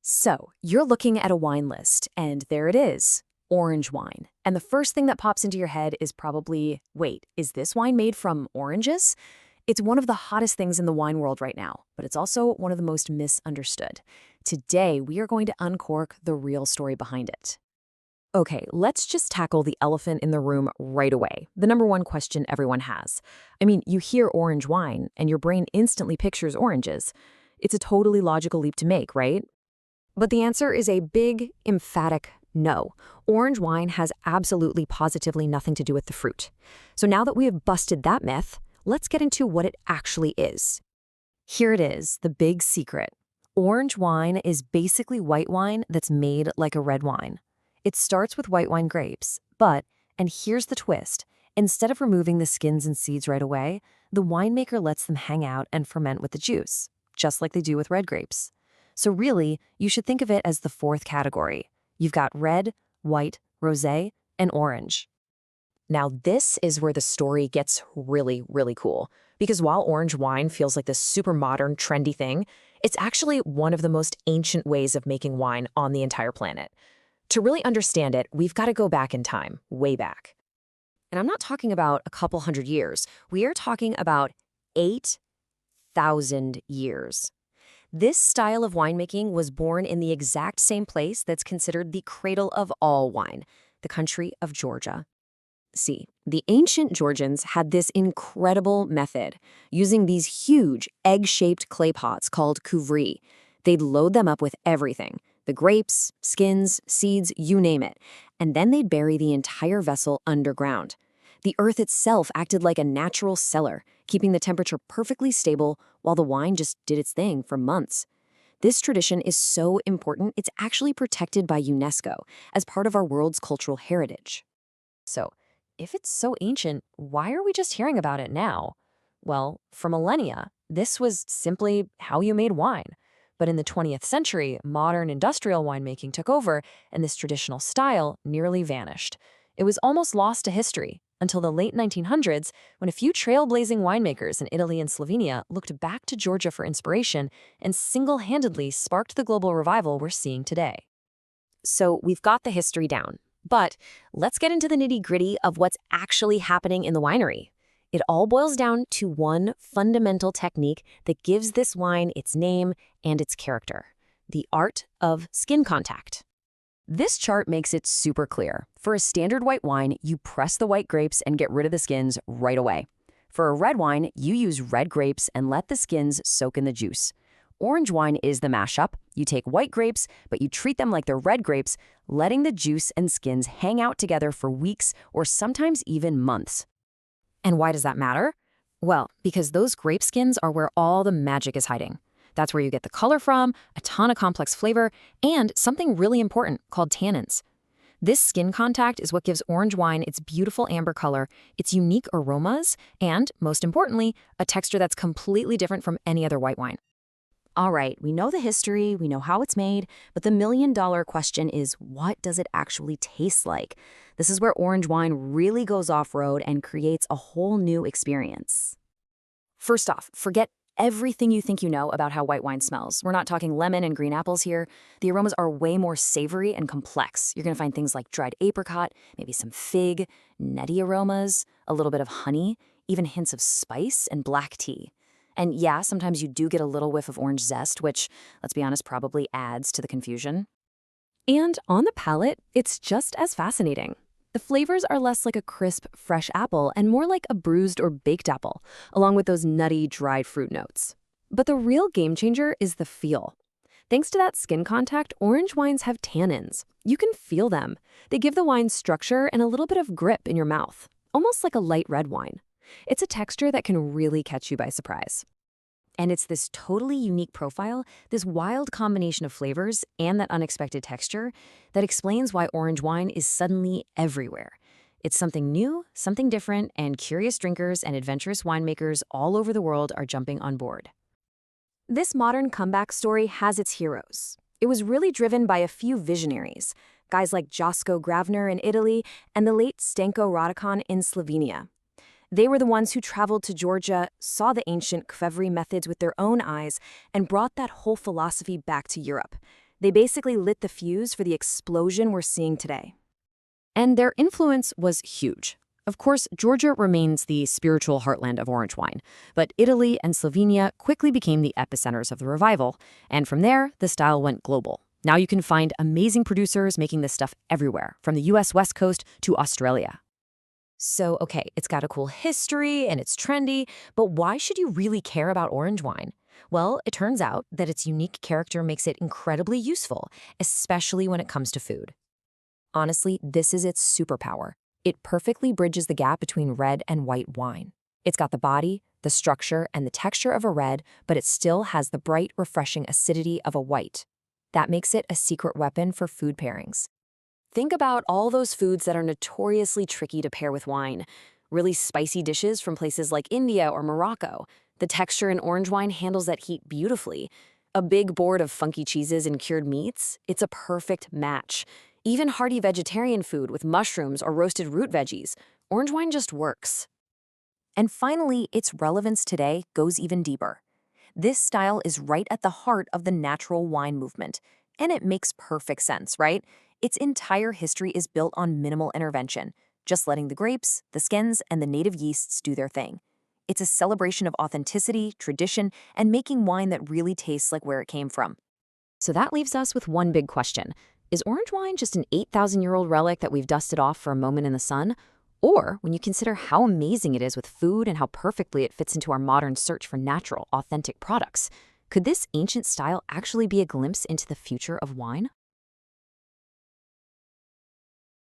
So, you're looking at a wine list, and there it is, orange wine. And the first thing that pops into your head is probably, wait, is this wine made from oranges? It's one of the hottest things in the wine world right now, but it's also one of the most misunderstood. Today, we are going to uncork the real story behind it. Okay, let's just tackle the elephant in the room right away. The number one question everyone has. I mean, you hear orange wine, and your brain instantly pictures oranges. It's a totally logical leap to make, right? But the answer is a big, emphatic no. Orange wine has absolutely positively nothing to do with the fruit. So now that we have busted that myth, let's get into what it actually is. Here it is, the big secret. Orange wine is basically white wine that's made like a red wine. It starts with white wine grapes, but, and here's the twist, instead of removing the skins and seeds right away, the winemaker lets them hang out and ferment with the juice, just like they do with red grapes. So really, you should think of it as the fourth category. You've got red, white, rosé, and orange. Now this is where the story gets really, really cool. Because while orange wine feels like this super modern, trendy thing, it's actually one of the most ancient ways of making wine on the entire planet. To really understand it, we've got to go back in time, way back. And I'm not talking about a couple hundred years. We are talking about 8,000 years. This style of winemaking was born in the exact same place that's considered the cradle of all wine, the country of Georgia. See, the ancient Georgians had this incredible method, using these huge egg-shaped clay pots called couvries. They'd load them up with everything, the grapes, skins, seeds, you name it, and then they'd bury the entire vessel underground. The earth itself acted like a natural cellar, keeping the temperature perfectly stable while the wine just did its thing for months. This tradition is so important, it's actually protected by UNESCO as part of our world's cultural heritage. So, if it's so ancient, why are we just hearing about it now? Well, for millennia, this was simply how you made wine. But in the 20th century, modern industrial winemaking took over, and this traditional style nearly vanished. It was almost lost to history until the late 1900s, when a few trailblazing winemakers in Italy and Slovenia looked back to Georgia for inspiration and single-handedly sparked the global revival we're seeing today. So we've got the history down, but let's get into the nitty-gritty of what's actually happening in the winery. It all boils down to one fundamental technique that gives this wine its name and its character: the art of skin contact. This chart makes it super clear. For a standard white wine, you press the white grapes and get rid of the skins right away. For a red wine, you use red grapes and let the skins soak in the juice. Orange wine is the mashup. You take white grapes, but you treat them like they're red grapes, letting the juice and skins hang out together for weeks or sometimes even months. And why does that matter? Well, because those grape skins are where all the magic is hiding. That's where you get the color from, a ton of complex flavor, and something really important called tannins. This skin contact is what gives orange wine its beautiful amber color, its unique aromas, and, most importantly, a texture that's completely different from any other white wine. All right, we know the history, we know how it's made, but the million-dollar question is, what does it actually taste like? This is where orange wine really goes off-road and creates a whole new experience. First off, forget everything you think you know about how white wine smells. We're not talking lemon and green apples here. The aromas are way more savory and complex. You're going to find things like dried apricot, maybe some fig, nutty aromas, a little bit of honey, even hints of spice and black tea. And yeah, sometimes you do get a little whiff of orange zest, which, let's be honest, probably adds to the confusion. And on the palate, it's just as fascinating. The flavors are less like a crisp, fresh apple and more like a bruised or baked apple, along with those nutty, dried fruit notes. But the real game changer is the feel. Thanks to that skin contact, orange wines have tannins. You can feel them. They give the wine structure and a little bit of grip in your mouth, almost like a light red wine. It's a texture that can really catch you by surprise. And it's this totally unique profile, this wild combination of flavors and that unexpected texture that explains why orange wine is suddenly everywhere. It's something new, something different, and curious drinkers and adventurous winemakers all over the world are jumping on board. This modern comeback story has its heroes. It was really driven by a few visionaries, guys like Josko Gravner in Italy and the late Stenko Radikon in Slovenia. They were the ones who traveled to Georgia, saw the ancient Kvevari methods with their own eyes, and brought that whole philosophy back to Europe. They basically lit the fuse for the explosion we're seeing today. And their influence was huge. Of course, Georgia remains the spiritual heartland of orange wine, but Italy and Slovenia quickly became the epicenters of the revival, and from there, the style went global. Now you can find amazing producers making this stuff everywhere, from the US West Coast to Australia. So, okay, it's got a cool history and it's trendy, but why should you really care about orange wine? Well, it turns out that its unique character makes it incredibly useful, especially when it comes to food. Honestly, this is its superpower. It perfectly bridges the gap between red and white wine. It's got the body, the structure, and the texture of a red, but it still has the bright, refreshing acidity of a white. That makes it a secret weapon for food pairings. Think about all those foods that are notoriously tricky to pair with wine. Really spicy dishes from places like India or Morocco. The texture in orange wine handles that heat beautifully. A big board of funky cheeses and cured meats, it's a perfect match. Even hearty vegetarian food with mushrooms or roasted root veggies, orange wine just works. And finally, its relevance today goes even deeper. This style is right at the heart of the natural wine movement, and it makes perfect sense, right? Its entire history is built on minimal intervention, just letting the grapes, the skins, and the native yeasts do their thing. It's a celebration of authenticity, tradition, and making wine that really tastes like where it came from. So that leaves us with one big question. Is orange wine just an 8,000-year-old relic that we've dusted off for a moment in the sun? Or, when you consider how amazing it is with food and how perfectly it fits into our modern search for natural, authentic products, could this ancient style actually be a glimpse into the future of wine?